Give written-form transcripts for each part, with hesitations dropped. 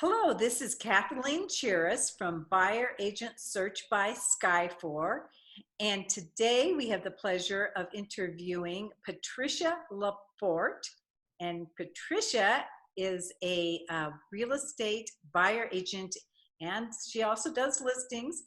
Hello, this is Kathleen Chiras from Buyer Agent Search by Skyfor. And today we have the pleasure of interviewing Patricia Laporte. And Patricia is a real estate buyer agent, and she also does listings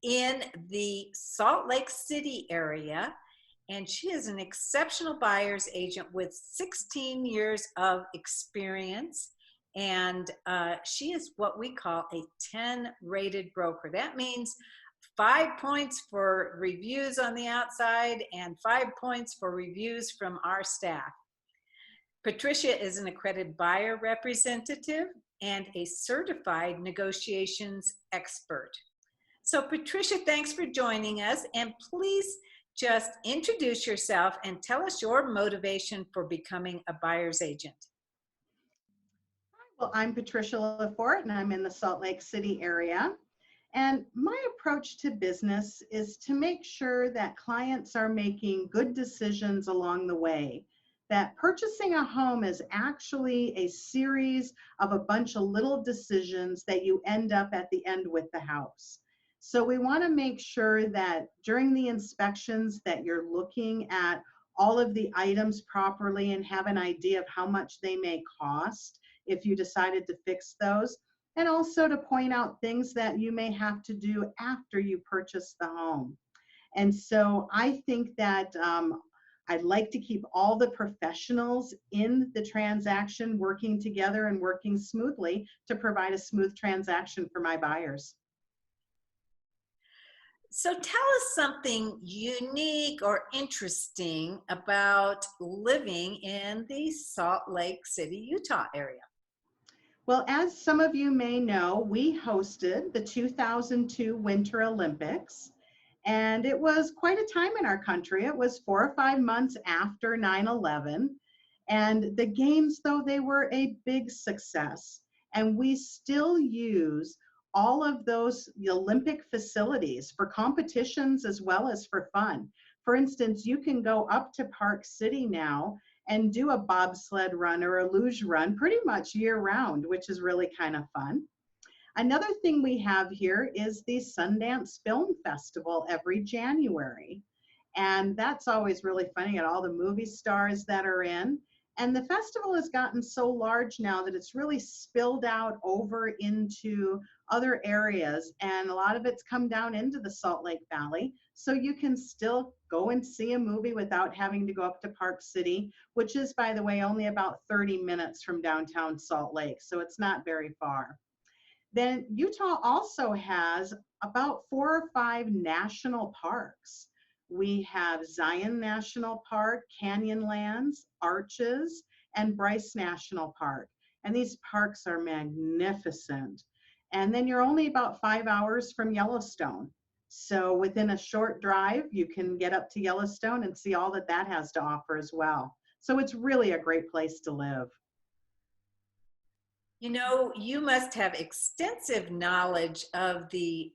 in the Salt Lake City area. And she is an exceptional buyer's agent with 16 years of experience. And she is what we call a 10 rated broker. That means 5 points for reviews on the outside and 5 points for reviews from our staff. Patricia is an accredited buyer representative and a certified negotiations expert. So Patricia, thanks for joining us, and please just introduce yourself and tell us your motivation for becoming a buyer's agent. Well, I'm Patricia Laporte, and I'm in the Salt Lake City area. And my approach to business is to make sure that clients are making good decisions along the way. That purchasing a home is actually a series of a bunch of little decisions that you end up at the end with the house. So we want to make sure that during the inspections that you're looking at all of the items properly and have an idea of how much they may cost if you decided to fix those, and also to point out things that you may have to do after you purchase the home. And so I think that I'd like to keep all the professionals in the transaction working together and working smoothly to provide a smooth transaction for my buyers. So tell us something unique or interesting about living in the Salt Lake City, Utah area. Well, as some of you may know, we hosted the 2002 Winter Olympics, and it was quite a time in our country. It was 4 or 5 months after 9/11, and the games, though, they were a big success, and we still use all of those Olympic facilities for competitions as well as for fun. For instance, you can go up to Park City now and do a bobsled run or a luge run pretty much year round, which is really kind of fun. Another thing we have here is the Sundance Film Festival every January. And that's always really funny at all the movie stars that are in. And the festival has gotten so large now that it's really spilled out over into other areas, and a lot of it's come down into the Salt Lake Valley. So you can still go and see a movie without having to go up to Park City, which is, by the way, only about 30 minutes from downtown Salt Lake. So it's not very far. Then Utah also has about 4 or 5 national parks. We have Zion National Park, Canyonlands, Arches, and Bryce National Park. And these parks are magnificent. And then you're only about 5 hours from Yellowstone. So within a short drive, you can get up to Yellowstone and see all that that has to offer as well. So it's really a great place to live. You know, you must have extensive knowledge of the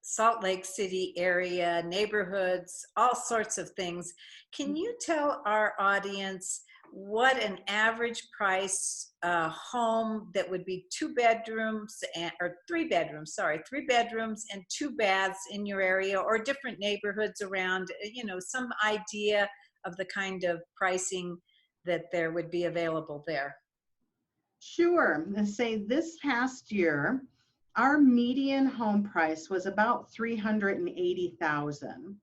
Salt Lake City area, neighborhoods, all sorts of things. Can you tell our audience what an average price home that would be 2 bedrooms or 3 bedrooms, 3 bedrooms and 2 baths in your area or different neighborhoods around, some idea of the kind of pricing that there would be available there? Sure. Let's say this past year, our median home price was about $380,000.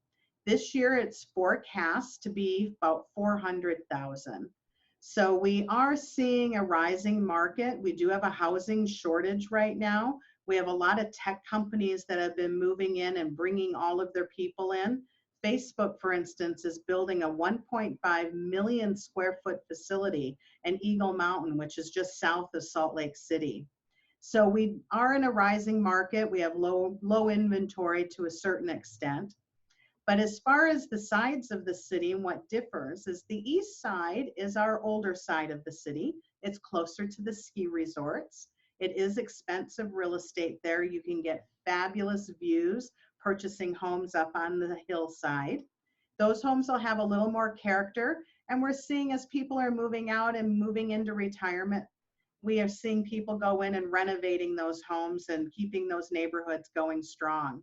This year, it's forecast to be about $400,000. So we are seeing a rising market. We do have a housing shortage right now. We have a lot of tech companies that have been moving in and bringing all of their people in. Facebook, for instance, is building a 1.5 million square foot facility in Eagle Mountain, which is just south of Salt Lake City. So we are in a rising market. We have low inventory to a certain extent. But as far as the sides of the city and what differs is the east side is our older side of the city. It's closer to the ski resorts. It is expensive real estate there. You can get fabulous views purchasing homes up on the hillside. Those homes will have a little more character, and we're seeing as people are moving out and moving into retirement, We are seeing people go in and renovating those homes and keeping those neighborhoods going strong.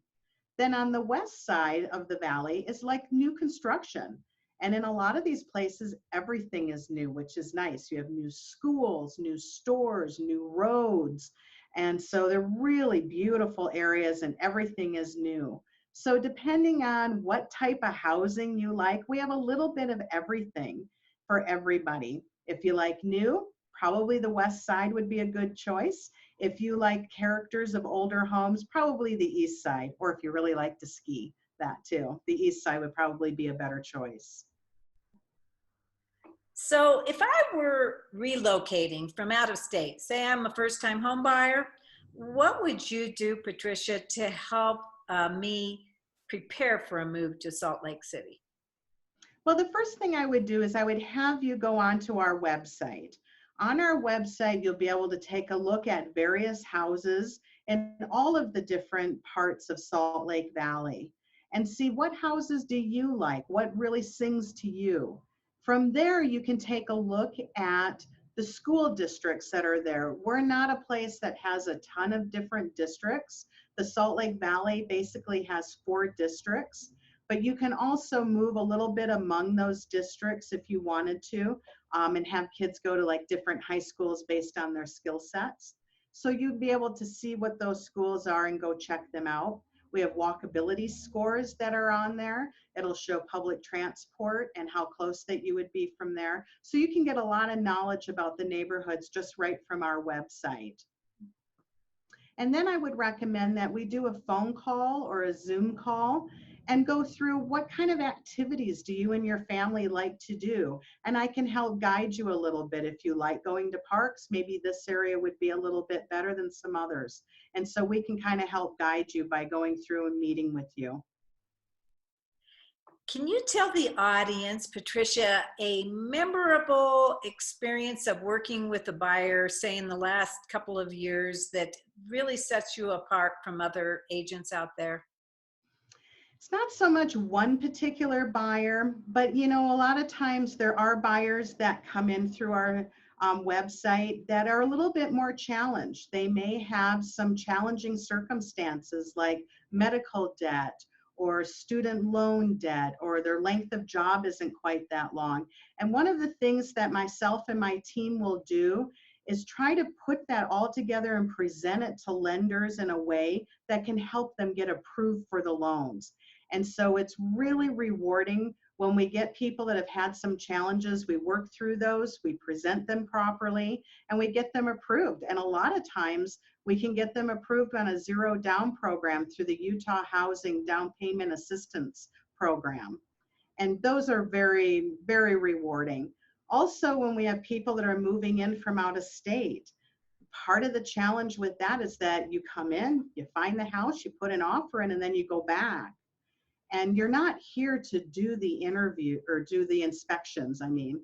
Then on the west side of the valley is like new construction. And in a lot of these places, everything is new, which is nice. You have new schools, new stores, new roads. And so they're really beautiful areas and everything is new. So depending on what type of housing you like, we have a little bit of everything for everybody. If you like new, probably the west side would be a good choice. If you like characters of older homes, probably the east side, or if you really like to ski, that too. The east side would probably be a better choice. So if I were relocating from out of state, say I'm a first-time home buyer, what would you do, Patricia, to help me prepare for a move to Salt Lake City? Well, the first thing I would do is I would have you go onto our website. On our website, you'll be able to take a look at various houses in all of the different parts of Salt Lake Valley and see what houses do you like, what really sings to you. From there, you can take a look at the school districts that are there. We're not a place that has a ton of different districts. The Salt Lake Valley basically has 4 districts, but you can also move a little bit among those districts if you wanted to, and have kids go to like different high schools based on their skill sets. So you'd be able to see what those schools are and go check them out. We have walkability scores that are on there. It'll show public transport and how close that you would be from there. So you can get a lot of knowledge about the neighborhoods just right from our website. And then I would recommend that we do a phone call or a Zoom call and go through what kind of activities do you and your family like to do. And I can help guide you a little bit. If you like going to parks, maybe this area would be a little bit better than some others. And so we can kind of help guide you by going through and meeting with you. Can you tell the audience, Patricia, a memorable experience of working with a buyer, say in the last couple of years, that really sets you apart from other agents out there? It's not so much one particular buyer, but you know, a lot of times there are buyers that come in through our website that are a little bit more challenged. They may have some challenging circumstances like medical debt or student loan debt, or their length of job isn't quite that long. And one of the things that myself and my team will do is try to put that all together and present it to lenders in a way that can help them get approved for the loans. And so it's really rewarding when we get people that have had some challenges. We work through those, we present them properly, and we get them approved. And a lot of times we can get them approved on a zero down program through the Utah Housing Down Payment Assistance Program. And those are very, very rewarding. Also, when we have people that are moving in from out of state, part of the challenge with that is that you come in, you find the house, you put an offer in, and then you go back. And you're not here to do the interview or do the inspections, I mean.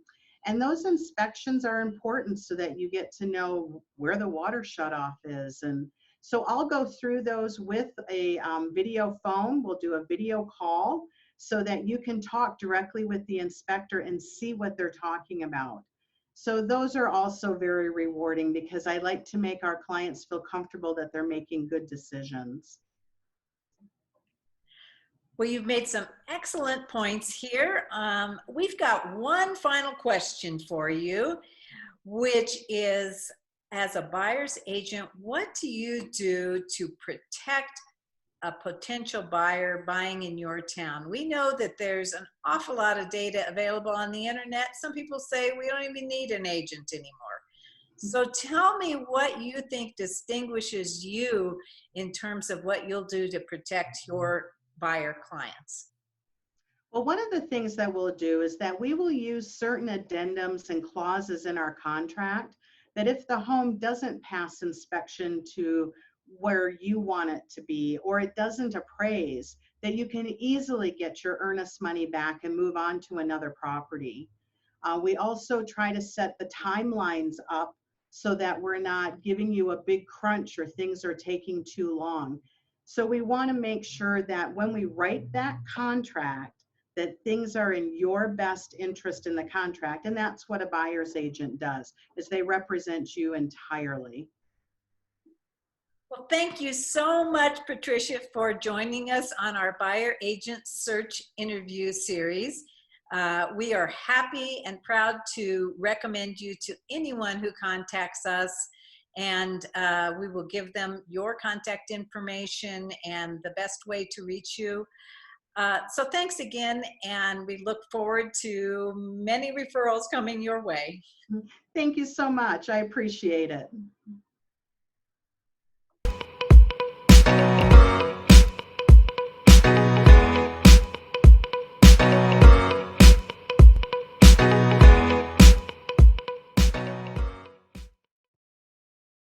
And those inspections are important so that you get to know where the water shutoff is. And so I'll go through those with a video phone. We'll do a video call so that you can talk directly with the inspector and see what they're talking about. So those are also very rewarding because I like to make our clients feel comfortable that they're making good decisions. Well, you've made some excellent points here. We've got one final question for you, which is, as a buyer's agent, what do you do to protect a potential buyer buying in your town? We know that there's an awful lot of data available on the internet. Some people say we don't even need an agent anymore. So tell me what you think distinguishes you in terms of what you'll do to protect your buyer clients. Well, one of the things that we'll do is that we will use certain addendums and clauses in our contract that if the home doesn't pass inspection to where you want it to be, or it doesn't appraise, that you can easily get your earnest money back and move on to another property. We also try to set the timelines up so that we're not giving you a big crunch or things are taking too long. So we want to make sure that when we write that contract, that things are in your best interest in the contract. And that's what a buyer's agent does, is they represent you entirely. Well, thank you so much, Patricia, for joining us on our buyer agent search interview series. We are happy and proud to recommend you to anyone who contacts us, and we will give them your contact information and the best way to reach you. So thanks again, and we look forward to many referrals coming your way. Thank you so much. I appreciate it.